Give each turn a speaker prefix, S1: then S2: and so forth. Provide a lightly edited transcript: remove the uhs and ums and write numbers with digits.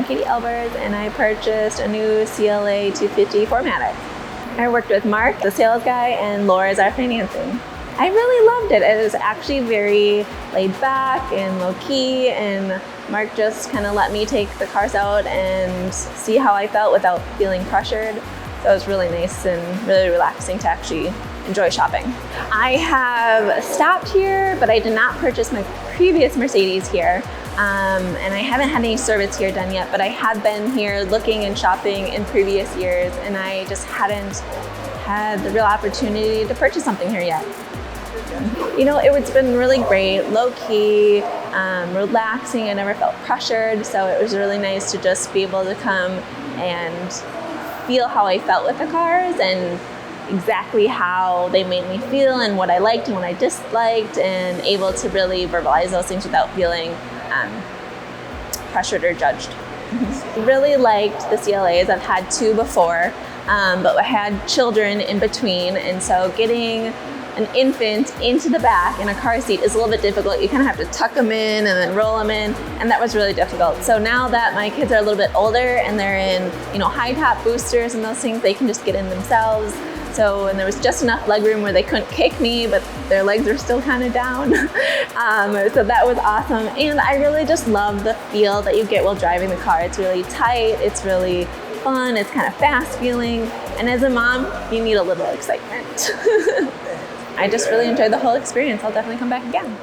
S1: Katie Albers, and I purchased a new CLA 250 4MATIC. I worked with Mark, the sales guy, and Laura is our financing. I really loved it. It was actually very laid back and low key, and Mark just kind of let me take the cars out and see how I felt without feeling pressured. So it was really nice and really relaxing to actually enjoy shopping. I have stopped here, but I did not purchase my previous Mercedes here. And I haven't had any service here done yet, but I have been here looking and shopping in previous years, and I just hadn't had the real opportunity to purchase something here yet. You know, it's been really great, low key, relaxing. I never felt pressured, so it was really nice to just be able to come and feel how I felt with the cars and exactly how they made me feel and what I liked and what I disliked, and able to really verbalize those things without feeling pressured or judged. Really liked the CLAs. I've had two before, but I had children in between, and so getting an infant into the back in a car seat is a little bit difficult. You kind of have to tuck them in and then roll them in, and that was really difficult. So now that my kids are a little bit older and they're in, high top boosters and those things, they can just get in themselves. So, and there was just enough legroom where they couldn't kick me, but their legs are still kind of down. So that was awesome. And I really just love the feel that you get while driving the car. It's really tight, it's really fun, it's kind of fast feeling. And as a mom, you need a little excitement. I just really enjoyed the whole experience. I'll definitely come back again.